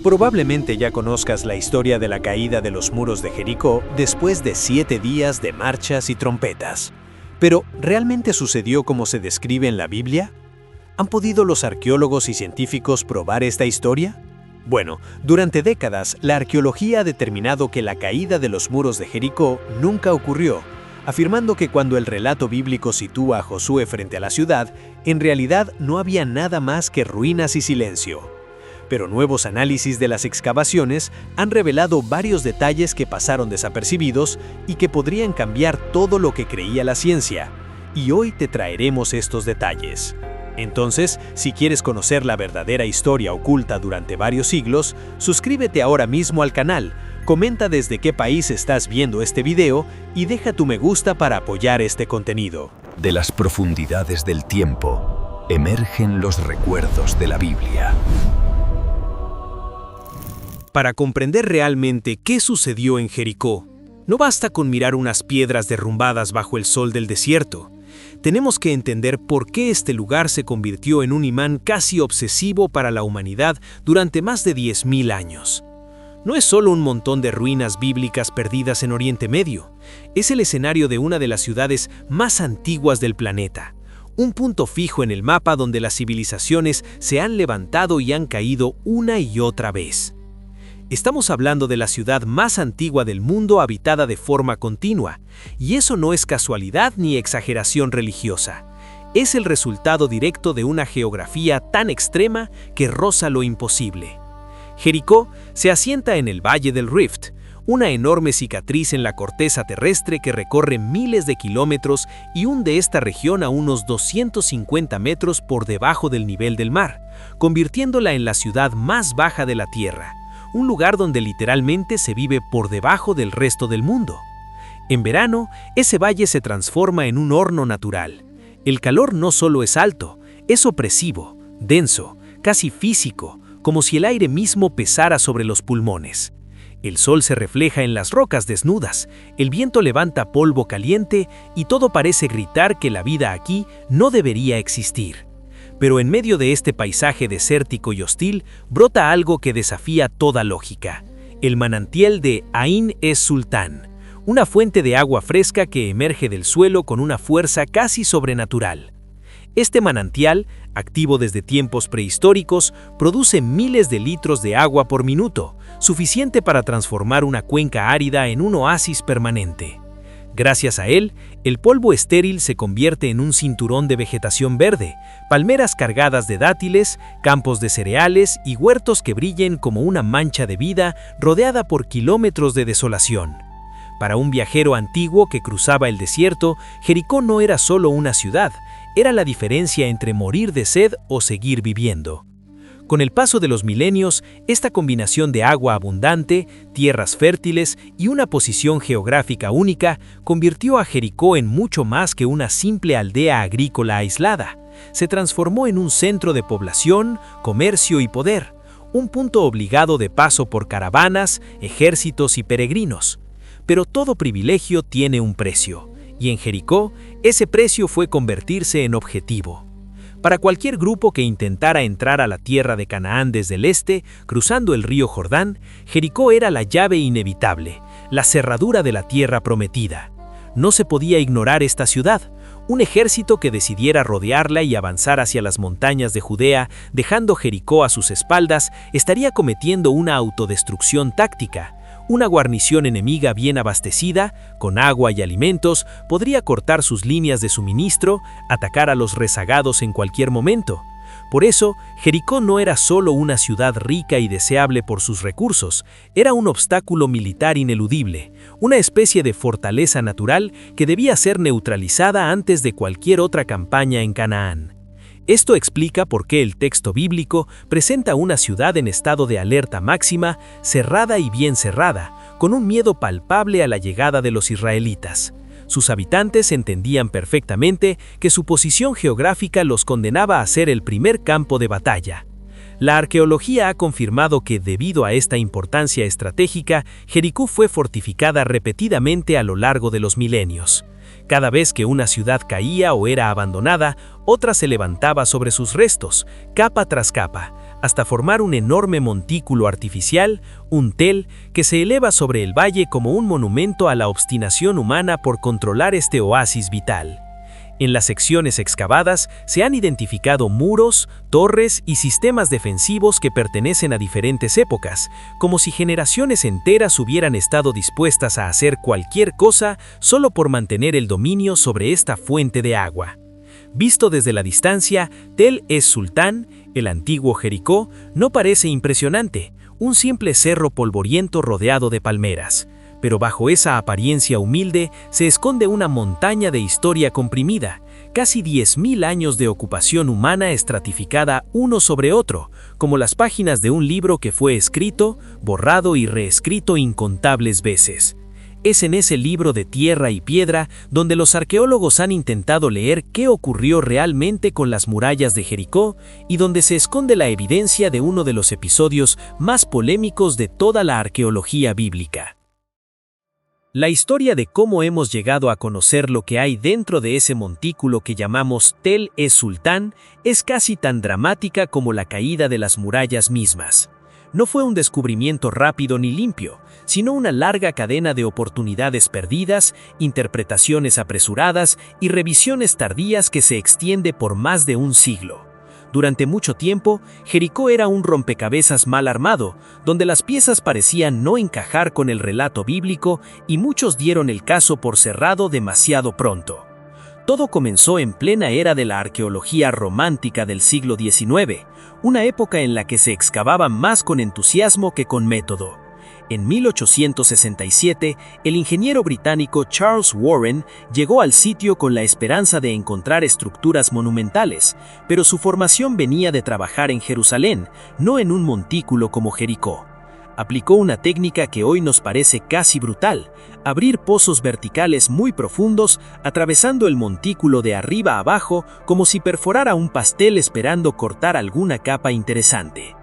Probablemente ya conozcas la historia de la caída de los muros de Jericó después de 7 días de marchas y trompetas. Pero, ¿realmente sucedió como se describe en la Biblia? ¿Han podido los arqueólogos y científicos probar esta historia? Bueno, durante décadas, la arqueología ha determinado que la caída de los muros de Jericó nunca ocurrió, afirmando que cuando el relato bíblico sitúa a Josué frente a la ciudad, en realidad no había nada más que ruinas y silencio. Pero nuevos análisis de las excavaciones han revelado varios detalles que pasaron desapercibidos y que podrían cambiar todo lo que creía la ciencia. Y hoy te traeremos estos detalles. Entonces, si quieres conocer la verdadera historia oculta durante varios siglos, suscríbete ahora mismo al canal, comenta desde qué país estás viendo este video y deja tu me gusta para apoyar este contenido. De las profundidades del tiempo, emergen los recuerdos de la Biblia. Para comprender realmente qué sucedió en Jericó, no basta con mirar unas piedras derrumbadas bajo el sol del desierto. Tenemos que entender por qué este lugar se convirtió en un imán casi obsesivo para la humanidad durante más de 10.000 años. No es solo un montón de ruinas bíblicas perdidas en Oriente Medio, es el escenario de una de las ciudades más antiguas del planeta, un punto fijo en el mapa donde las civilizaciones se han levantado y han caído una y otra vez. Estamos hablando de la ciudad más antigua del mundo habitada de forma continua, y eso no es casualidad ni exageración religiosa. Es el resultado directo de una geografía tan extrema que roza lo imposible. Jericó se asienta en el Valle del Rift, una enorme cicatriz en la corteza terrestre que recorre miles de kilómetros y hunde esta región a unos 250 metros por debajo del nivel del mar, convirtiéndola en la ciudad más baja de la Tierra. Un lugar donde literalmente se vive por debajo del resto del mundo. En verano, ese valle se transforma en un horno natural. El calor no solo es alto, es opresivo, denso, casi físico, como si el aire mismo pesara sobre los pulmones. El sol se refleja en las rocas desnudas, el viento levanta polvo caliente y todo parece gritar que la vida aquí no debería existir. Pero en medio de este paisaje desértico y hostil, brota algo que desafía toda lógica: el manantial de Ain es-Sultán, una fuente de agua fresca que emerge del suelo con una fuerza casi sobrenatural. Este manantial, activo desde tiempos prehistóricos, produce miles de litros de agua por minuto, suficiente para transformar una cuenca árida en un oasis permanente. Gracias a él, el polvo estéril se convierte en un cinturón de vegetación verde, palmeras cargadas de dátiles, campos de cereales y huertos que brillen como una mancha de vida rodeada por kilómetros de desolación. Para un viajero antiguo que cruzaba el desierto, Jericó no era solo una ciudad, era la diferencia entre morir de sed o seguir viviendo. Con el paso de los milenios, esta combinación de agua abundante, tierras fértiles y una posición geográfica única convirtió a Jericó en mucho más que una simple aldea agrícola aislada. Se transformó en un centro de población, comercio y poder, un punto obligado de paso por caravanas, ejércitos y peregrinos. Pero todo privilegio tiene un precio, y en Jericó, ese precio fue convertirse en objetivo. Para cualquier grupo que intentara entrar a la tierra de Canaán desde el este, cruzando el río Jordán, Jericó era la llave inevitable, la cerradura de la tierra prometida. No se podía ignorar esta ciudad. Un ejército que decidiera rodearla y avanzar hacia las montañas de Judea, dejando Jericó a sus espaldas, estaría cometiendo una autodestrucción táctica. Una guarnición enemiga bien abastecida, con agua y alimentos, podría cortar sus líneas de suministro, atacar a los rezagados en cualquier momento. Por eso, Jericó no era solo una ciudad rica y deseable por sus recursos, era un obstáculo militar ineludible, una especie de fortaleza natural que debía ser neutralizada antes de cualquier otra campaña en Canaán. Esto explica por qué el texto bíblico presenta una ciudad en estado de alerta máxima, cerrada y bien cerrada, con un miedo palpable a la llegada de los israelitas. Sus habitantes entendían perfectamente que su posición geográfica los condenaba a ser el primer campo de batalla. La arqueología ha confirmado que, debido a esta importancia estratégica, Jericó fue fortificada repetidamente a lo largo de los milenios. Cada vez que una ciudad caía o era abandonada, otra se levantaba sobre sus restos, capa tras capa, hasta formar un enorme montículo artificial, un tel, que se eleva sobre el valle como un monumento a la obstinación humana por controlar este oasis vital. En las secciones excavadas se han identificado muros, torres y sistemas defensivos que pertenecen a diferentes épocas, como si generaciones enteras hubieran estado dispuestas a hacer cualquier cosa solo por mantener el dominio sobre esta fuente de agua. Visto desde la distancia, Tel es-Sultán, el antiguo Jericó, no parece impresionante, un simple cerro polvoriento rodeado de palmeras. Pero bajo esa apariencia humilde se esconde una montaña de historia comprimida, casi 10.000 años de ocupación humana estratificada uno sobre otro, como las páginas de un libro que fue escrito, borrado y reescrito incontables veces. Es en ese libro de tierra y piedra donde los arqueólogos han intentado leer qué ocurrió realmente con las murallas de Jericó y donde se esconde la evidencia de uno de los episodios más polémicos de toda la arqueología bíblica. La historia de cómo hemos llegado a conocer lo que hay dentro de ese montículo que llamamos Tel es-Sultán es casi tan dramática como la caída de las murallas mismas. No fue un descubrimiento rápido ni limpio, sino una larga cadena de oportunidades perdidas, interpretaciones apresuradas y revisiones tardías que se extiende por más de un siglo. Durante mucho tiempo, Jericó era un rompecabezas mal armado, donde las piezas parecían no encajar con el relato bíblico y muchos dieron el caso por cerrado demasiado pronto. Todo comenzó en plena era de la arqueología romántica del siglo XIX, una época en la que se excavaba más con entusiasmo que con método. En 1867, el ingeniero británico Charles Warren llegó al sitio con la esperanza de encontrar estructuras monumentales, pero su formación venía de trabajar en Jerusalén, no en un montículo como Jericó. Aplicó una técnica que hoy nos parece casi brutal: abrir pozos verticales muy profundos, atravesando el montículo de arriba a abajo como si perforara un pastel esperando cortar alguna capa interesante.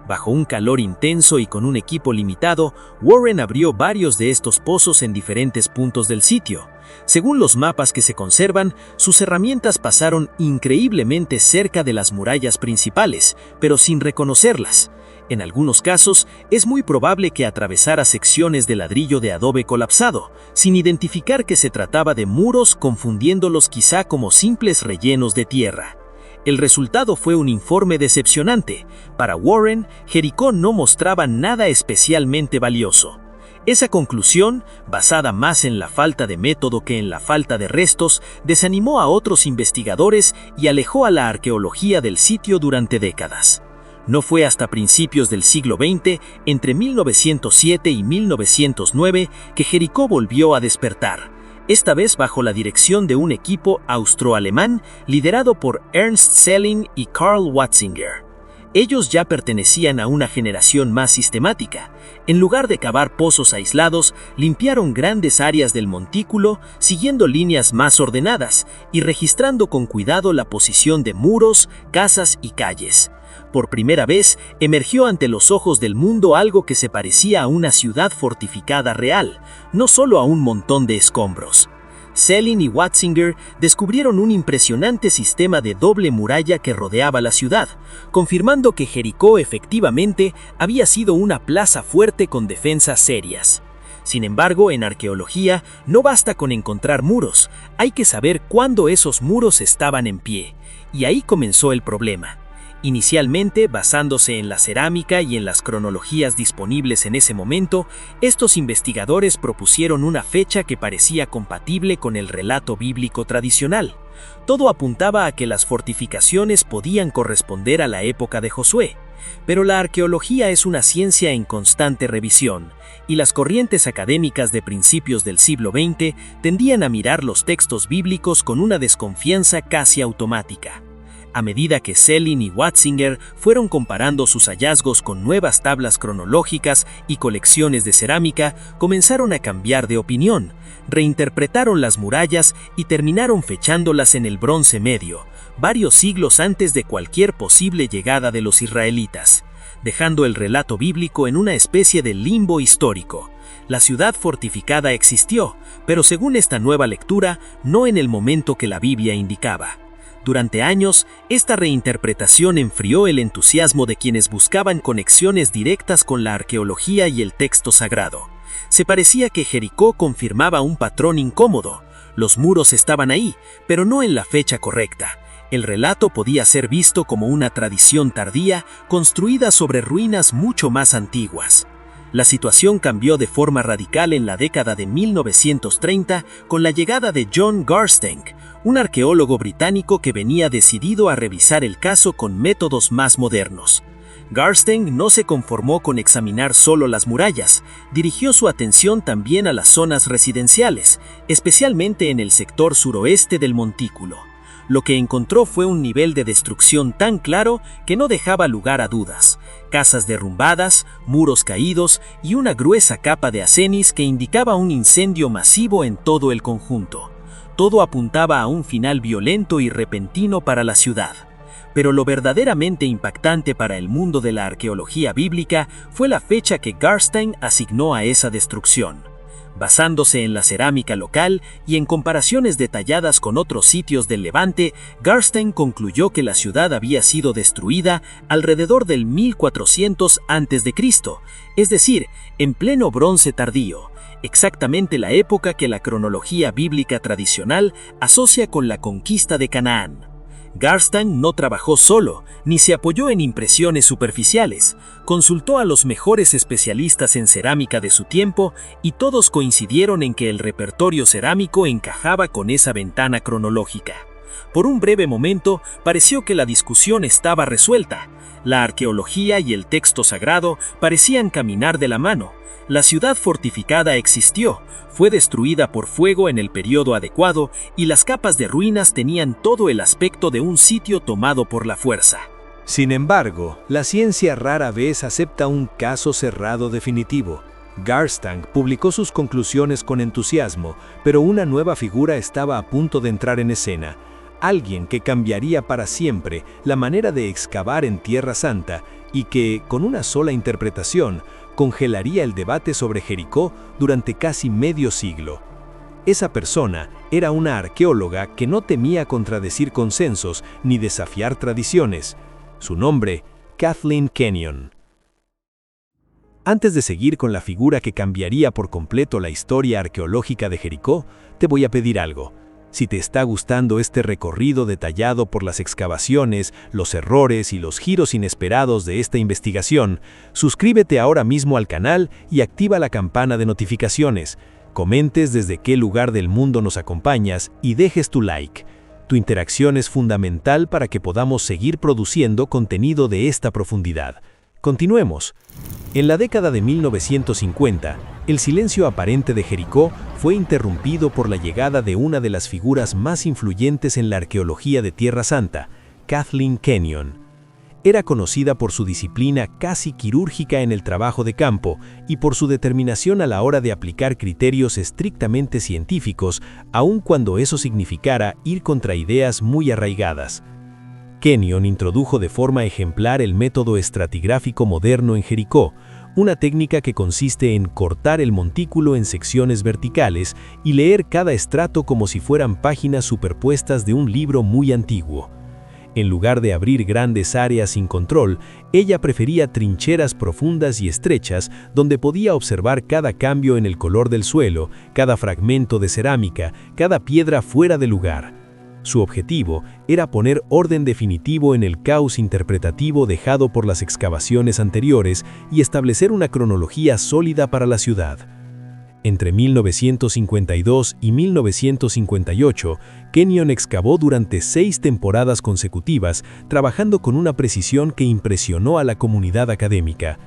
Bajo un calor intenso y con un equipo limitado, Warren abrió varios de estos pozos en diferentes puntos del sitio. Según los mapas que se conservan, sus herramientas pasaron increíblemente cerca de las murallas principales, pero sin reconocerlas. En algunos casos, es muy probable que atravesara secciones de ladrillo de adobe colapsado, sin identificar que se trataba de muros, confundiéndolos quizá como simples rellenos de tierra. El resultado fue un informe decepcionante. Para Warren, Jericó no mostraba nada especialmente valioso. Esa conclusión, basada más en la falta de método que en la falta de restos, desanimó a otros investigadores y alejó a la arqueología del sitio durante décadas. No fue hasta principios del siglo XX, entre 1907 y 1909, que Jericó volvió a despertar, esta vez bajo la dirección de un equipo austro-alemán liderado por Ernst Selling y Karl Watzinger. Ellos ya pertenecían a una generación más sistemática. En lugar de cavar pozos aislados, limpiaron grandes áreas del montículo, siguiendo líneas más ordenadas y registrando con cuidado la posición de muros, casas y calles. Por primera vez, emergió ante los ojos del mundo algo que se parecía a una ciudad fortificada real, no solo a un montón de escombros. Selling y Watzinger descubrieron un impresionante sistema de doble muralla que rodeaba la ciudad, confirmando que Jericó efectivamente había sido una plaza fuerte con defensas serias. Sin embargo, en arqueología no basta con encontrar muros, hay que saber cuándo esos muros estaban en pie, y ahí comenzó el problema. Inicialmente, basándose en la cerámica y en las cronologías disponibles en ese momento, estos investigadores propusieron una fecha que parecía compatible con el relato bíblico tradicional. Todo apuntaba a que las fortificaciones podían corresponder a la época de Josué. Pero la arqueología es una ciencia en constante revisión, y las corrientes académicas de principios del siglo XX tendían a mirar los textos bíblicos con una desconfianza casi automática. A medida que Selling y Watzinger fueron comparando sus hallazgos con nuevas tablas cronológicas y colecciones de cerámica, comenzaron a cambiar de opinión, reinterpretaron las murallas y terminaron fechándolas en el Bronce Medio, varios siglos antes de cualquier posible llegada de los israelitas, dejando el relato bíblico en una especie de limbo histórico. La ciudad fortificada existió, pero según esta nueva lectura, no en el momento que la Biblia indicaba. Durante años, esta reinterpretación enfrió el entusiasmo de quienes buscaban conexiones directas con la arqueología y el texto sagrado. Se parecía que Jericó confirmaba un patrón incómodo. Los muros estaban ahí, pero no en la fecha correcta. El relato podía ser visto como una tradición tardía construida sobre ruinas mucho más antiguas. La situación cambió de forma radical en la década de 1930 con la llegada de John Garstang, un arqueólogo británico que venía decidido a revisar el caso con métodos más modernos. Garstang no se conformó con examinar solo las murallas, dirigió su atención también a las zonas residenciales, especialmente en el sector suroeste del montículo. Lo que encontró fue un nivel de destrucción tan claro que no dejaba lugar a dudas. Casas derrumbadas, muros caídos y una gruesa capa de asenis que indicaba un incendio masivo en todo el conjunto. Todo apuntaba a un final violento y repentino para la ciudad. Pero lo verdaderamente impactante para el mundo de la arqueología bíblica fue la fecha que Garstang asignó a esa destrucción. Basándose en la cerámica local y en comparaciones detalladas con otros sitios del Levante, Garstang concluyó que la ciudad había sido destruida alrededor del 1400 a.C., es decir, en pleno bronce tardío, exactamente la época que la cronología bíblica tradicional asocia con la conquista de Canaán. Garstang no trabajó solo, ni se apoyó en impresiones superficiales. Consultó a los mejores especialistas en cerámica de su tiempo y todos coincidieron en que el repertorio cerámico encajaba con esa ventana cronológica. Por un breve momento, pareció que la discusión estaba resuelta. La arqueología y el texto sagrado parecían caminar de la mano. La ciudad fortificada existió, fue destruida por fuego en el periodo adecuado y las capas de ruinas tenían todo el aspecto de un sitio tomado por la fuerza. Sin embargo, la ciencia rara vez acepta un caso cerrado definitivo. Garstang publicó sus conclusiones con entusiasmo, pero una nueva figura estaba a punto de entrar en escena. Alguien que cambiaría para siempre la manera de excavar en Tierra Santa y que, con una sola interpretación, congelaría el debate sobre Jericó durante casi medio siglo. Esa persona era una arqueóloga que no temía contradecir consensos ni desafiar tradiciones. Su nombre, Kathleen Kenyon. Antes de seguir con la figura que cambiaría por completo la historia arqueológica de Jericó, te voy a pedir algo. Si te está gustando este recorrido detallado por las excavaciones, los errores y los giros inesperados de esta investigación, suscríbete ahora mismo al canal y activa la campana de notificaciones. Comentes desde qué lugar del mundo nos acompañas y dejes tu like. Tu interacción es fundamental para que podamos seguir produciendo contenido de esta profundidad. Continuemos. En la década de 1950, el silencio aparente de Jericó fue interrumpido por la llegada de una de las figuras más influyentes en la arqueología de Tierra Santa, Kathleen Kenyon. Era conocida por su disciplina casi quirúrgica en el trabajo de campo y por su determinación a la hora de aplicar criterios estrictamente científicos, aun cuando eso significara ir contra ideas muy arraigadas. Kenyon introdujo de forma ejemplar el método estratigráfico moderno en Jericó, una técnica que consiste en cortar el montículo en secciones verticales y leer cada estrato como si fueran páginas superpuestas de un libro muy antiguo. En lugar de abrir grandes áreas sin control, ella prefería trincheras profundas y estrechas donde podía observar cada cambio en el color del suelo, cada fragmento de cerámica, cada piedra fuera de lugar. Su objetivo era poner orden definitivo en el caos interpretativo dejado por las excavaciones anteriores y establecer una cronología sólida para la ciudad. Entre 1952 y 1958, Kenyon excavó durante 6 temporadas consecutivas, trabajando con una precisión que impresionó a la comunidad académica.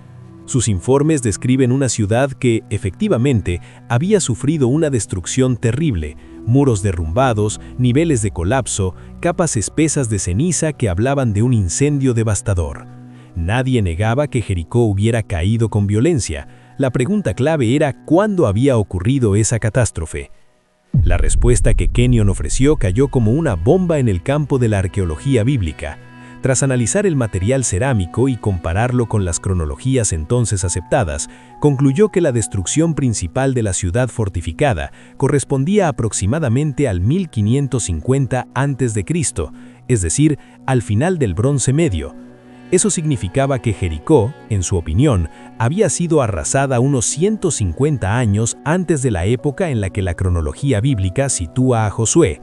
Sus informes describen una ciudad que, efectivamente, había sufrido una destrucción terrible, muros derrumbados, niveles de colapso, capas espesas de ceniza que hablaban de un incendio devastador. Nadie negaba que Jericó hubiera caído con violencia. La pregunta clave era ¿cuándo había ocurrido esa catástrofe? La respuesta que Kenyon ofreció cayó como una bomba en el campo de la arqueología bíblica. Tras analizar el material cerámico y compararlo con las cronologías entonces aceptadas, concluyó que la destrucción principal de la ciudad fortificada correspondía aproximadamente al 1550 a.C., es decir, al final del Bronce Medio. Eso significaba que Jericó, en su opinión, había sido arrasada unos 150 años antes de la época en la que la cronología bíblica sitúa a Josué.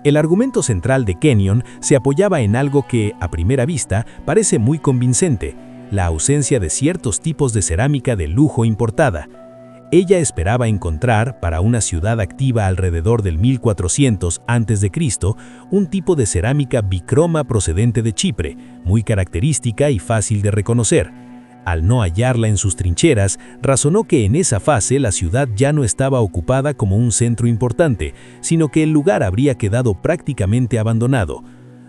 El argumento central de Kenyon se apoyaba en algo que, a primera vista, parece muy convincente: la ausencia de ciertos tipos de cerámica de lujo importada. Ella esperaba encontrar, para una ciudad activa alrededor del 1400 a.C., un tipo de cerámica bicroma procedente de Chipre, muy característica y fácil de reconocer. Al no hallarla en sus trincheras, razonó que en esa fase la ciudad ya no estaba ocupada como un centro importante, sino que el lugar habría quedado prácticamente abandonado.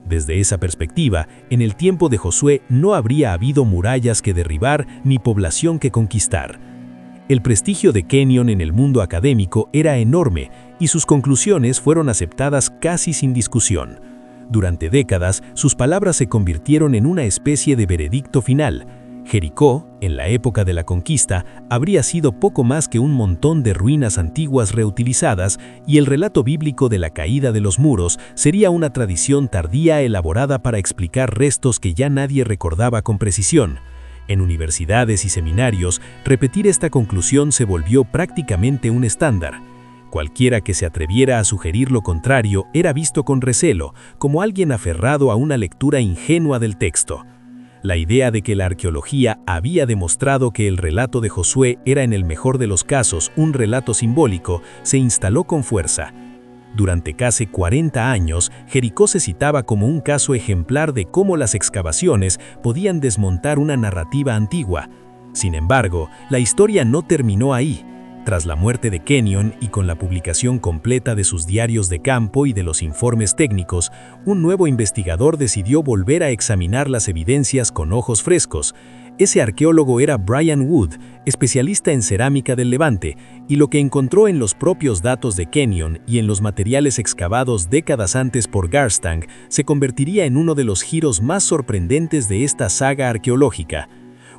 Desde esa perspectiva, en el tiempo de Josué no habría habido murallas que derribar ni población que conquistar. El prestigio de Kenyon en el mundo académico era enorme y sus conclusiones fueron aceptadas casi sin discusión. Durante décadas, sus palabras se convirtieron en una especie de veredicto final. Jericó, en la época de la conquista, habría sido poco más que un montón de ruinas antiguas reutilizadas, y el relato bíblico de la caída de los muros sería una tradición tardía elaborada para explicar restos que ya nadie recordaba con precisión. En universidades y seminarios, repetir esta conclusión se volvió prácticamente un estándar. Cualquiera que se atreviera a sugerir lo contrario era visto con recelo, como alguien aferrado a una lectura ingenua del texto. La idea de que la arqueología había demostrado que el relato de Josué era en el mejor de los casos un relato simbólico se instaló con fuerza. Durante casi 40 años, Jericó se citaba como un caso ejemplar de cómo las excavaciones podían desmontar una narrativa antigua. Sin embargo, la historia no terminó ahí. Tras la muerte de Kenyon y con la publicación completa de sus diarios de campo y de los informes técnicos, un nuevo investigador decidió volver a examinar las evidencias con ojos frescos. Ese arqueólogo era Brian Wood, especialista en cerámica del Levante, y lo que encontró en los propios datos de Kenyon y en los materiales excavados décadas antes por Garstang se convertiría en uno de los giros más sorprendentes de esta saga arqueológica.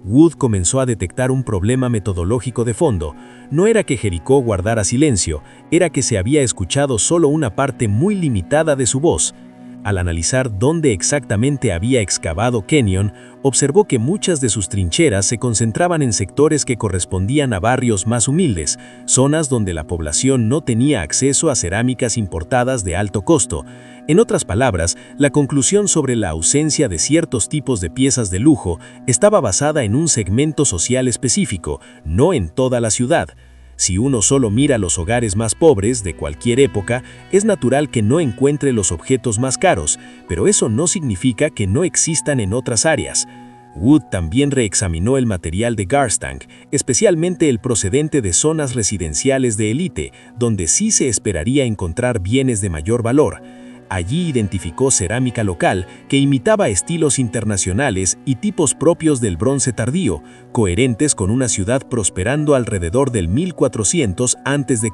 Wood comenzó a detectar un problema metodológico de fondo. No era que Jericó guardara silencio, era que se había escuchado solo una parte muy limitada de su voz. Al analizar dónde exactamente había excavado Kenyon, observó que muchas de sus trincheras se concentraban en sectores que correspondían a barrios más humildes, zonas donde la población no tenía acceso a cerámicas importadas de alto costo. En otras palabras, la conclusión sobre la ausencia de ciertos tipos de piezas de lujo estaba basada en un segmento social específico, no en toda la ciudad. Si uno solo mira los hogares más pobres de cualquier época, es natural que no encuentre los objetos más caros, pero eso no significa que no existan en otras áreas. Wood también reexaminó el material de Garstang, especialmente el procedente de zonas residenciales de élite, donde sí se esperaría encontrar bienes de mayor valor. Allí identificó cerámica local que imitaba estilos internacionales y tipos propios del bronce tardío, coherentes con una ciudad prosperando alrededor del 1400 a.C.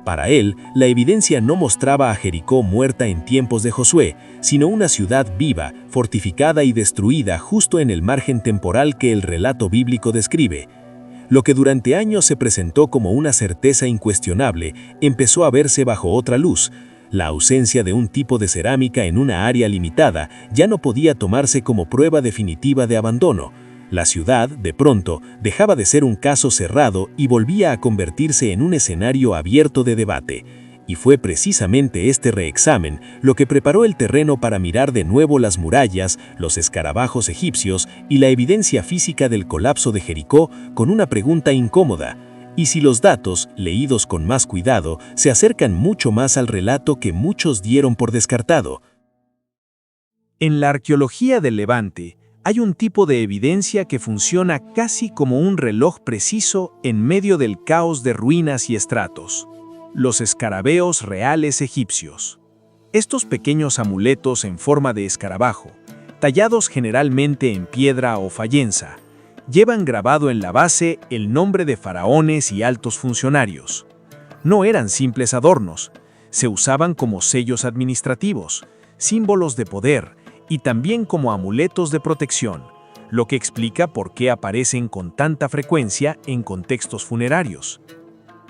Para él, la evidencia no mostraba a Jericó muerta en tiempos de Josué, sino una ciudad viva, fortificada y destruida justo en el margen temporal que el relato bíblico describe. Lo que durante años se presentó como una certeza incuestionable empezó a verse bajo otra luz. La ausencia de un tipo de cerámica en una área limitada ya no podía tomarse como prueba definitiva de abandono. La ciudad, de pronto, dejaba de ser un caso cerrado y volvía a convertirse en un escenario abierto de debate. Y fue precisamente este reexamen lo que preparó el terreno para mirar de nuevo las murallas, los escarabajos egipcios y la evidencia física del colapso de Jericó con una pregunta incómoda. ¿Y si los datos, leídos con más cuidado, se acercan mucho más al relato que muchos dieron por descartado? En la arqueología del Levante, hay un tipo de evidencia que funciona casi como un reloj preciso en medio del caos de ruinas y estratos: los escarabeos reales egipcios. Estos pequeños amuletos en forma de escarabajo, tallados generalmente en piedra o fayenza, llevan grabado en la base el nombre de faraones y altos funcionarios. No eran simples adornos, se usaban como sellos administrativos, símbolos de poder y también como amuletos de protección, lo que explica por qué aparecen con tanta frecuencia en contextos funerarios.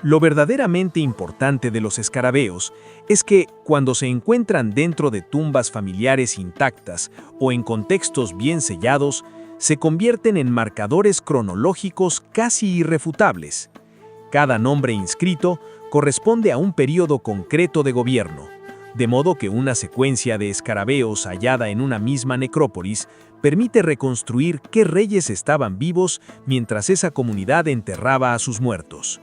Lo verdaderamente importante de los escarabeos es que, cuando se encuentran dentro de tumbas familiares intactas o en contextos bien sellados, se convierten en marcadores cronológicos casi irrefutables. Cada nombre inscrito corresponde a un período concreto de gobierno, de modo que una secuencia de escarabeos hallada en una misma necrópolis permite reconstruir qué reyes estaban vivos mientras esa comunidad enterraba a sus muertos.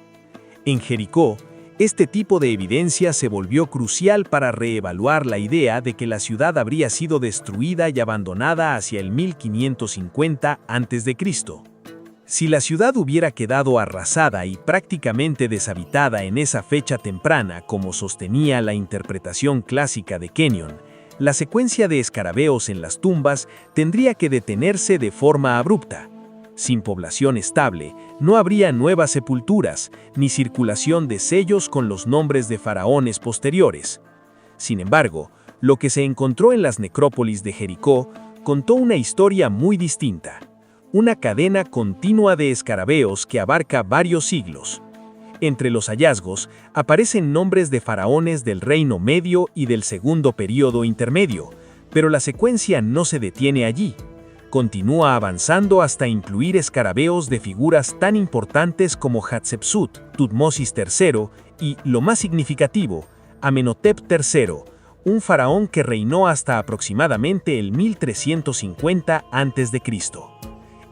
En Jericó, este tipo de evidencia se volvió crucial para reevaluar la idea de que la ciudad habría sido destruida y abandonada hacia el 1550 a.C. Si la ciudad hubiera quedado arrasada y prácticamente deshabitada en esa fecha temprana, como sostenía la interpretación clásica de Kenyon, la secuencia de escarabeos en las tumbas tendría que detenerse de forma abrupta. Sin población estable, no habría nuevas sepulturas, ni circulación de sellos con los nombres de faraones posteriores. Sin embargo, lo que se encontró en las necrópolis de Jericó contó una historia muy distinta. Una cadena continua de escarabeos que abarca varios siglos. Entre los hallazgos aparecen nombres de faraones del Reino Medio y del Segundo Período Intermedio, pero la secuencia no se detiene allí. Continúa avanzando hasta incluir escarabeos de figuras tan importantes como Hatshepsut, Tutmosis III y, lo más significativo, Amenhotep III, un faraón que reinó hasta aproximadamente el 1350 a.C.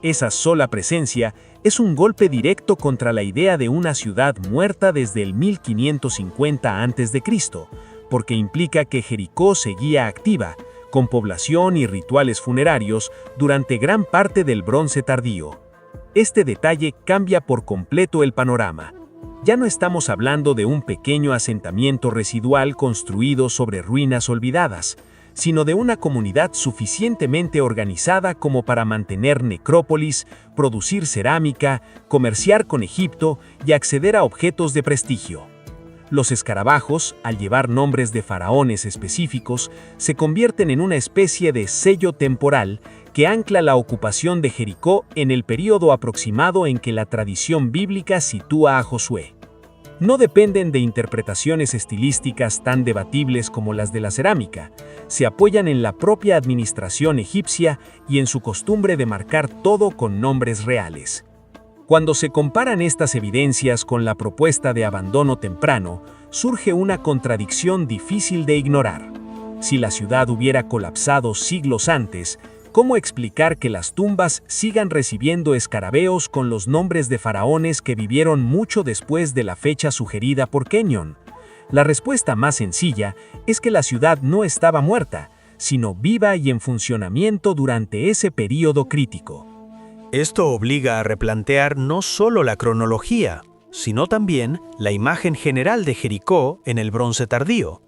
Esa sola presencia es un golpe directo contra la idea de una ciudad muerta desde el 1550 a.C., porque implica que Jericó seguía activa, con población y rituales funerarios durante gran parte del Bronce Tardío. Este detalle cambia por completo el panorama. Ya no estamos hablando de un pequeño asentamiento residual construido sobre ruinas olvidadas, sino de una comunidad suficientemente organizada como para mantener necrópolis, producir cerámica, comerciar con Egipto y acceder a objetos de prestigio. Los escarabajos, al llevar nombres de faraones específicos, se convierten en una especie de sello temporal que ancla la ocupación de Jericó en el período aproximado en que la tradición bíblica sitúa a Josué. No dependen de interpretaciones estilísticas tan debatibles como las de la cerámica, se apoyan en la propia administración egipcia y en su costumbre de marcar todo con nombres reales. Cuando se comparan estas evidencias con la propuesta de abandono temprano, surge una contradicción difícil de ignorar. Si la ciudad hubiera colapsado siglos antes, ¿cómo explicar que las tumbas sigan recibiendo escarabeos con los nombres de faraones que vivieron mucho después de la fecha sugerida por Kenyon? La respuesta más sencilla es que la ciudad no estaba muerta, sino viva y en funcionamiento durante ese período crítico. Esto obliga a replantear no solo la cronología, sino también la imagen general de Jericó en el Bronce Tardío.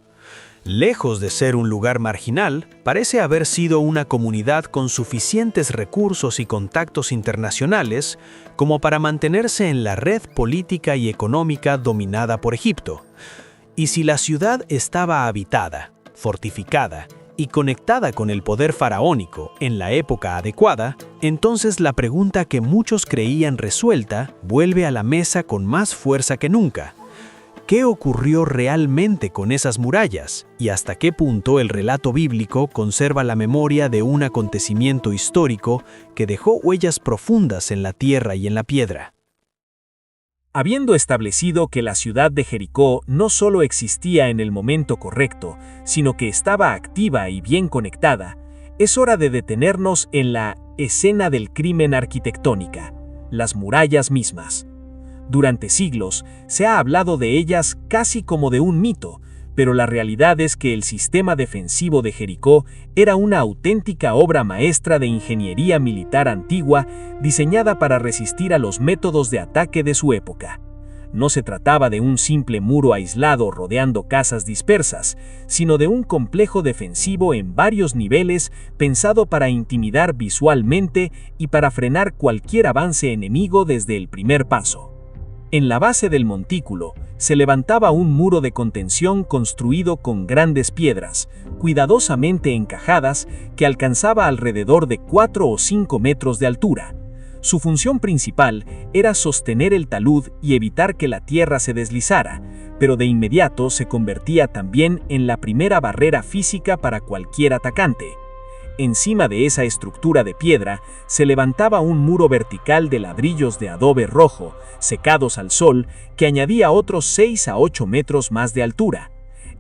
Lejos de ser un lugar marginal, parece haber sido una comunidad con suficientes recursos y contactos internacionales como para mantenerse en la red política y económica dominada por Egipto. Y si la ciudad estaba habitada, fortificada y conectada con el poder faraónico en la época adecuada, entonces la pregunta que muchos creían resuelta vuelve a la mesa con más fuerza que nunca. ¿Qué ocurrió realmente con esas murallas? ¿Y hasta qué punto el relato bíblico conserva la memoria de un acontecimiento histórico que dejó huellas profundas en la tierra y en la piedra? Habiendo establecido que la ciudad de Jericó no solo existía en el momento correcto, sino que estaba activa y bien conectada, es hora de detenernos en la escena del crimen arquitectónica, las murallas mismas. Durante siglos se ha hablado de ellas casi como de un mito, pero la realidad es que el sistema defensivo de Jericó era una auténtica obra maestra de ingeniería militar antigua diseñada para resistir a los métodos de ataque de su época. No se trataba de un simple muro aislado rodeando casas dispersas, sino de un complejo defensivo en varios niveles pensado para intimidar visualmente y para frenar cualquier avance enemigo desde el primer paso. En la base del montículo se levantaba un muro de contención construido con grandes piedras, cuidadosamente encajadas, que alcanzaba alrededor de 4 o 5 metros de altura. Su función principal era sostener el talud y evitar que la tierra se deslizara, pero de inmediato se convertía también en la primera barrera física para cualquier atacante. Encima de esa estructura de piedra se levantaba un muro vertical de ladrillos de adobe rojo, secados al sol, que añadía otros 6 a 8 metros más de altura.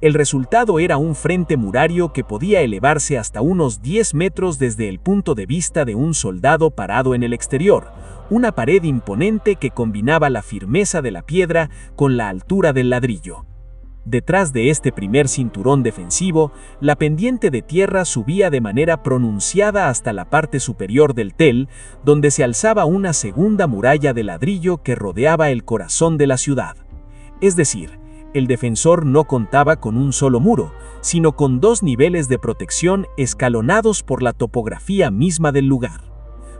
El resultado era un frente murario que podía elevarse hasta unos 10 metros desde el punto de vista de un soldado parado en el exterior, una pared imponente que combinaba la firmeza de la piedra con la altura del ladrillo. Detrás de este primer cinturón defensivo, la pendiente de tierra subía de manera pronunciada hasta la parte superior del tel, donde se alzaba una segunda muralla de ladrillo que rodeaba el corazón de la ciudad. Es decir, el defensor no contaba con un solo muro, sino con 2 niveles de protección escalonados por la topografía misma del lugar.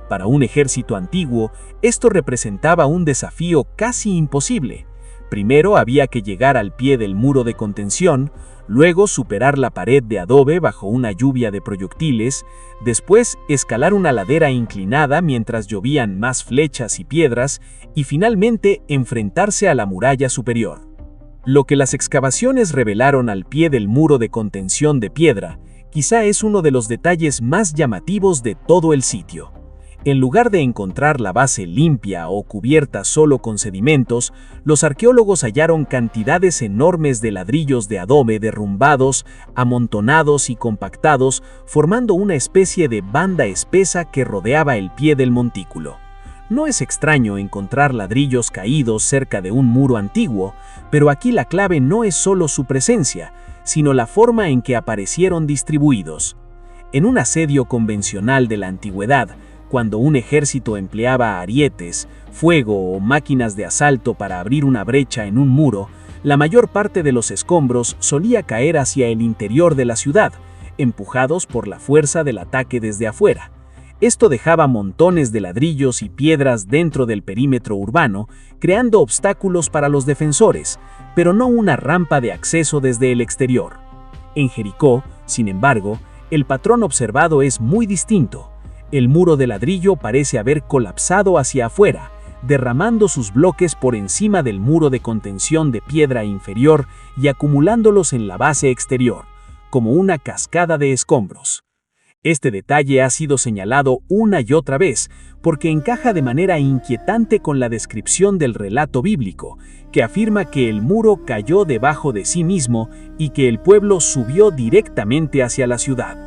Para un ejército antiguo, esto representaba un desafío casi imposible. Primero había que llegar al pie del muro de contención, luego superar la pared de adobe bajo una lluvia de proyectiles, después escalar una ladera inclinada mientras llovían más flechas y piedras, y finalmente enfrentarse a la muralla superior. Lo que las excavaciones revelaron al pie del muro de contención de piedra, quizá es uno de los detalles más llamativos de todo el sitio. En lugar de encontrar la base limpia o cubierta solo con sedimentos, los arqueólogos hallaron cantidades enormes de ladrillos de adobe derrumbados, amontonados y compactados, formando una especie de banda espesa que rodeaba el pie del montículo. No es extraño encontrar ladrillos caídos cerca de un muro antiguo, pero aquí la clave no es solo su presencia, sino la forma en que aparecieron distribuidos. En un asedio convencional de la antigüedad, cuando un ejército empleaba arietes, fuego o máquinas de asalto para abrir una brecha en un muro, la mayor parte de los escombros solía caer hacia el interior de la ciudad, empujados por la fuerza del ataque desde afuera. Esto dejaba montones de ladrillos y piedras dentro del perímetro urbano, creando obstáculos para los defensores, pero no una rampa de acceso desde el exterior. En Jericó, sin embargo, el patrón observado es muy distinto. El muro de ladrillo parece haber colapsado hacia afuera, derramando sus bloques por encima del muro de contención de piedra inferior y acumulándolos en la base exterior, como una cascada de escombros. Este detalle ha sido señalado una y otra vez porque encaja de manera inquietante con la descripción del relato bíblico, que afirma que el muro cayó debajo de sí mismo y que el pueblo subió directamente hacia la ciudad.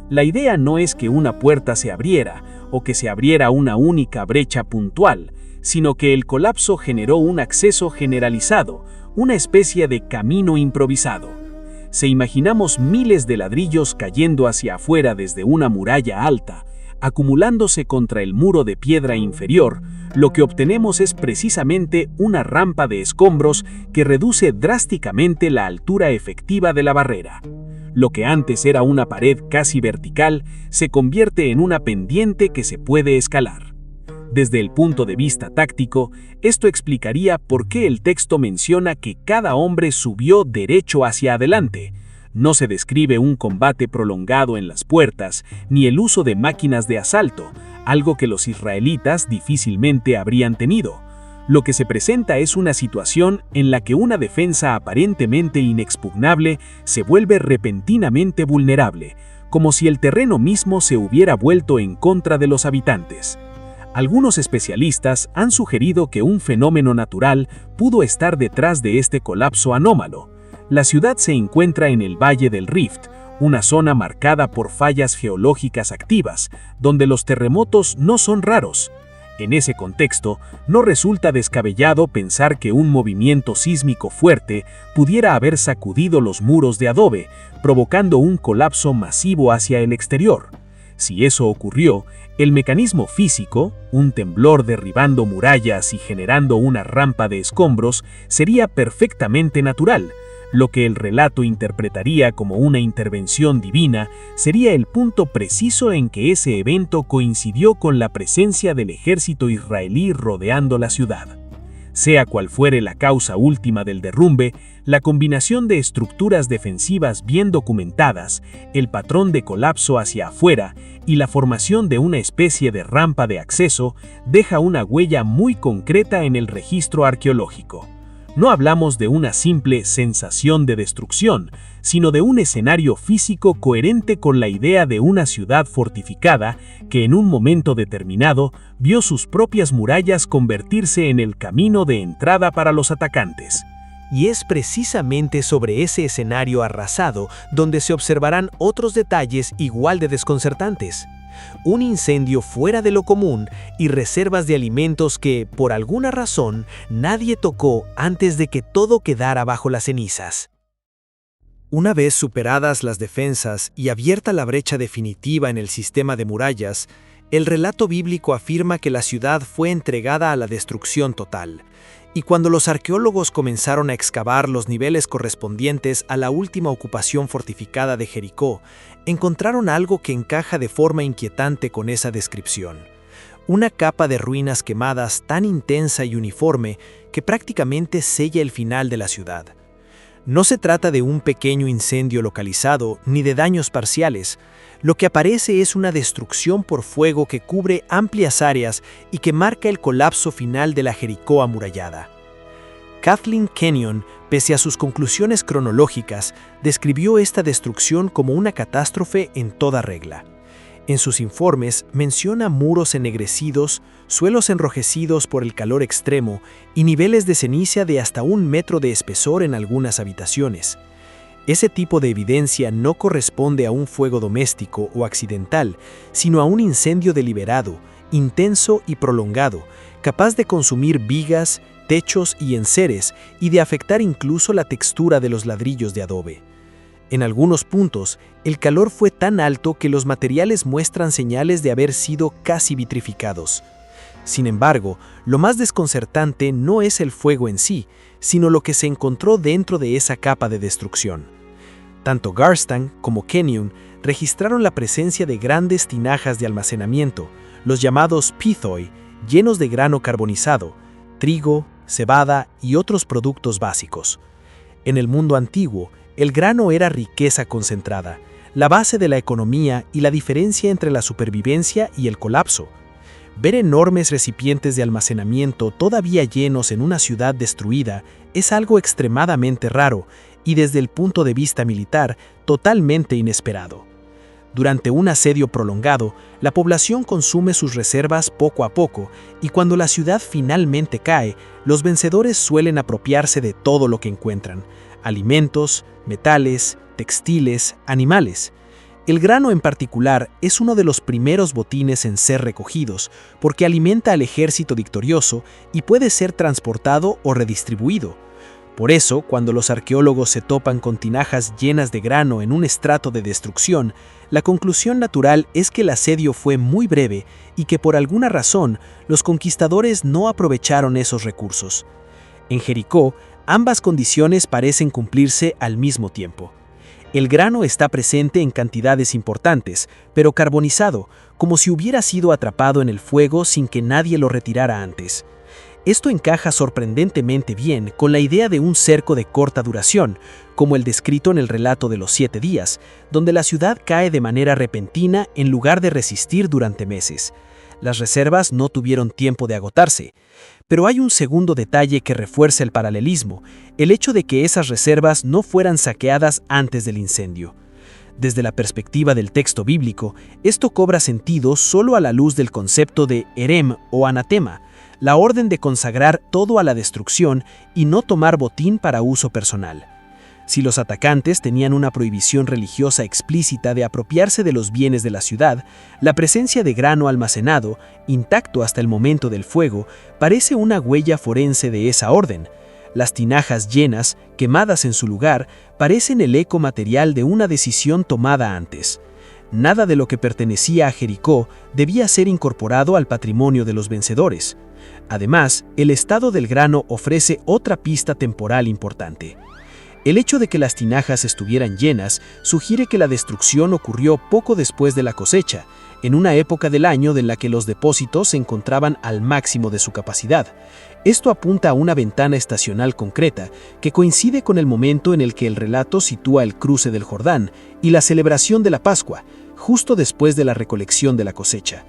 La idea no es que una puerta se abriera o que se abriera una única brecha puntual, sino que el colapso generó un acceso generalizado, una especie de camino improvisado. Si imaginamos miles de ladrillos cayendo hacia afuera desde una muralla alta, acumulándose contra el muro de piedra inferior, lo que obtenemos es precisamente una rampa de escombros que reduce drásticamente la altura efectiva de la barrera. Lo que antes era una pared casi vertical se convierte en una pendiente que se puede escalar. Desde el punto de vista táctico, esto explicaría por qué el texto menciona que cada hombre subió derecho hacia adelante. No se describe un combate prolongado en las puertas, ni el uso de máquinas de asalto, algo que los israelitas difícilmente habrían tenido. Lo que se presenta es una situación en la que una defensa aparentemente inexpugnable se vuelve repentinamente vulnerable, como si el terreno mismo se hubiera vuelto en contra de los habitantes. Algunos especialistas han sugerido que un fenómeno natural pudo estar detrás de este colapso anómalo. La ciudad se encuentra en el Valle del Rift, una zona marcada por fallas geológicas activas, donde los terremotos no son raros. En ese contexto, no resulta descabellado pensar que un movimiento sísmico fuerte pudiera haber sacudido los muros de adobe, provocando un colapso masivo hacia el exterior. Si eso ocurrió, el mecanismo físico, un temblor derribando murallas y generando una rampa de escombros, sería perfectamente natural. Lo que el relato interpretaría como una intervención divina sería el punto preciso en que ese evento coincidió con la presencia del ejército israelí rodeando la ciudad. Sea cual fuere la causa última del derrumbe, la combinación de estructuras defensivas bien documentadas, el patrón de colapso hacia afuera y la formación de una especie de rampa de acceso deja una huella muy concreta en el registro arqueológico. No hablamos de una simple sensación de destrucción, sino de un escenario físico coherente con la idea de una ciudad fortificada que en un momento determinado vio sus propias murallas convertirse en el camino de entrada para los atacantes. Y es precisamente sobre ese escenario arrasado donde se observarán otros detalles igual de desconcertantes. Un incendio fuera de lo común y reservas de alimentos que, por alguna razón, nadie tocó antes de que todo quedara bajo las cenizas. Una vez superadas las defensas y abierta la brecha definitiva en el sistema de murallas, el relato bíblico afirma que la ciudad fue entregada a la destrucción total. Y cuando los arqueólogos comenzaron a excavar los niveles correspondientes a la última ocupación fortificada de Jericó, encontraron algo que encaja de forma inquietante con esa descripción. Una capa de ruinas quemadas tan intensa y uniforme que prácticamente sella el final de la ciudad. No se trata de un pequeño incendio localizado ni de daños parciales. Lo que aparece es una destrucción por fuego que cubre amplias áreas y que marca el colapso final de la Jericó amurallada. Kathleen Kenyon, pese a sus conclusiones cronológicas, describió esta destrucción como una catástrofe en toda regla. En sus informes menciona muros ennegrecidos, suelos enrojecidos por el calor extremo y niveles de ceniza de hasta 1 metro de espesor en algunas habitaciones. Ese tipo de evidencia no corresponde a un fuego doméstico o accidental, sino a un incendio deliberado, intenso y prolongado, capaz de consumir vigas, techos y enseres y de afectar incluso la textura de los ladrillos de adobe. En algunos puntos, el calor fue tan alto que los materiales muestran señales de haber sido casi vitrificados. Sin embargo, lo más desconcertante no es el fuego en sí, sino lo que se encontró dentro de esa capa de destrucción. Tanto Garstan como Kenyon registraron la presencia de grandes tinajas de almacenamiento, los llamados pithoi, llenos de grano carbonizado, trigo, cebada y otros productos básicos. En el mundo antiguo, el grano era riqueza concentrada, la base de la economía y la diferencia entre la supervivencia y el colapso. Ver enormes recipientes de almacenamiento todavía llenos en una ciudad destruida es algo extremadamente raro y desde el punto de vista militar, totalmente inesperado. Durante un asedio prolongado, la población consume sus reservas poco a poco y cuando la ciudad finalmente cae, los vencedores suelen apropiarse de todo lo que encuentran: alimentos, metales, textiles, animales. El grano en particular es uno de los primeros botines en ser recogidos porque alimenta al ejército victorioso y puede ser transportado o redistribuido. Por eso, cuando los arqueólogos se topan con tinajas llenas de grano en un estrato de destrucción, la conclusión natural es que el asedio fue muy breve y que por alguna razón los conquistadores no aprovecharon esos recursos. En Jericó, ambas condiciones parecen cumplirse al mismo tiempo. El grano está presente en cantidades importantes, pero carbonizado, como si hubiera sido atrapado en el fuego sin que nadie lo retirara antes. Esto encaja sorprendentemente bien con la idea de un cerco de corta duración, como el descrito en el relato de los 7 días, donde la ciudad cae de manera repentina en lugar de resistir durante meses. Las reservas no tuvieron tiempo de agotarse. Pero hay un segundo detalle que refuerza el paralelismo, el hecho de que esas reservas no fueran saqueadas antes del incendio. Desde la perspectiva del texto bíblico, esto cobra sentido solo a la luz del concepto de herem o anatema, la orden de consagrar todo a la destrucción y no tomar botín para uso personal. Si los atacantes tenían una prohibición religiosa explícita de apropiarse de los bienes de la ciudad, la presencia de grano almacenado, intacto hasta el momento del fuego, parece una huella forense de esa orden. Las tinajas llenas, quemadas en su lugar, parecen el eco material de una decisión tomada antes. Nada de lo que pertenecía a Jericó debía ser incorporado al patrimonio de los vencedores. Además, el estado del grano ofrece otra pista temporal importante. El hecho de que las tinajas estuvieran llenas sugiere que la destrucción ocurrió poco después de la cosecha, en una época del año en la que los depósitos se encontraban al máximo de su capacidad. Esto apunta a una ventana estacional concreta que coincide con el momento en el que el relato sitúa el cruce del Jordán y la celebración de la Pascua, justo después de la recolección de la cosecha.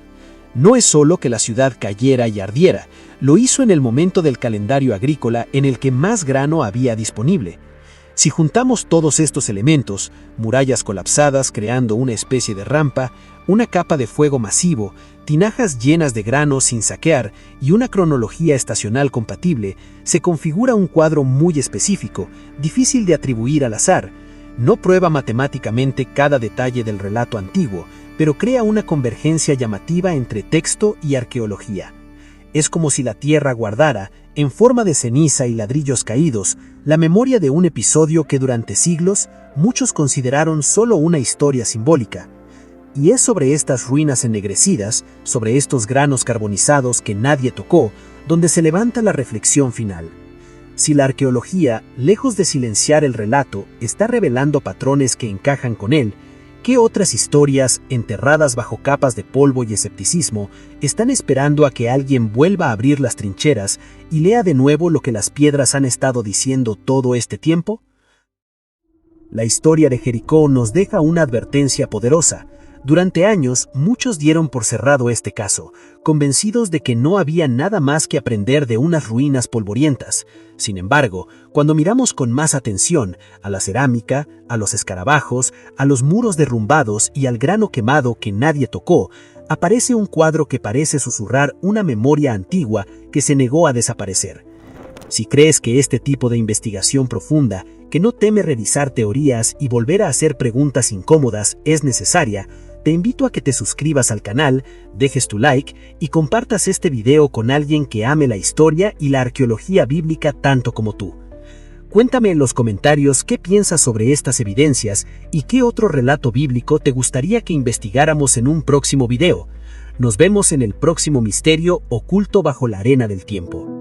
No es solo que la ciudad cayera y ardiera, lo hizo en el momento del calendario agrícola en el que más grano había disponible. Si juntamos todos estos elementos, murallas colapsadas creando una especie de rampa, una capa de fuego masivo, tinajas llenas de grano sin saquear y una cronología estacional compatible, se configura un cuadro muy específico, difícil de atribuir al azar. No prueba matemáticamente cada detalle del relato antiguo, pero crea una convergencia llamativa entre texto y arqueología. Es como si la tierra guardara, en forma de ceniza y ladrillos caídos, la memoria de un episodio que durante siglos muchos consideraron solo una historia simbólica. Y es sobre estas ruinas ennegrecidas, sobre estos granos carbonizados que nadie tocó, donde se levanta la reflexión final. Si la arqueología, lejos de silenciar el relato, está revelando patrones que encajan con él, ¿qué otras historias, enterradas bajo capas de polvo y escepticismo, están esperando a que alguien vuelva a abrir las trincheras y lea de nuevo lo que las piedras han estado diciendo todo este tiempo? La historia de Jericó nos deja una advertencia poderosa. Durante años, muchos dieron por cerrado este caso, convencidos de que no había nada más que aprender de unas ruinas polvorientas. Sin embargo, cuando miramos con más atención a la cerámica, a los escarabajos, a los muros derrumbados y al grano quemado que nadie tocó, aparece un cuadro que parece susurrar una memoria antigua que se negó a desaparecer. Si crees que este tipo de investigación profunda, que no teme revisar teorías y volver a hacer preguntas incómodas, es necesaria, te invito a que te suscribas al canal, dejes tu like y compartas este video con alguien que ame la historia y la arqueología bíblica tanto como tú. Cuéntame en los comentarios qué piensas sobre estas evidencias y qué otro relato bíblico te gustaría que investigáramos en un próximo video. Nos vemos en el próximo misterio oculto bajo la arena del tiempo.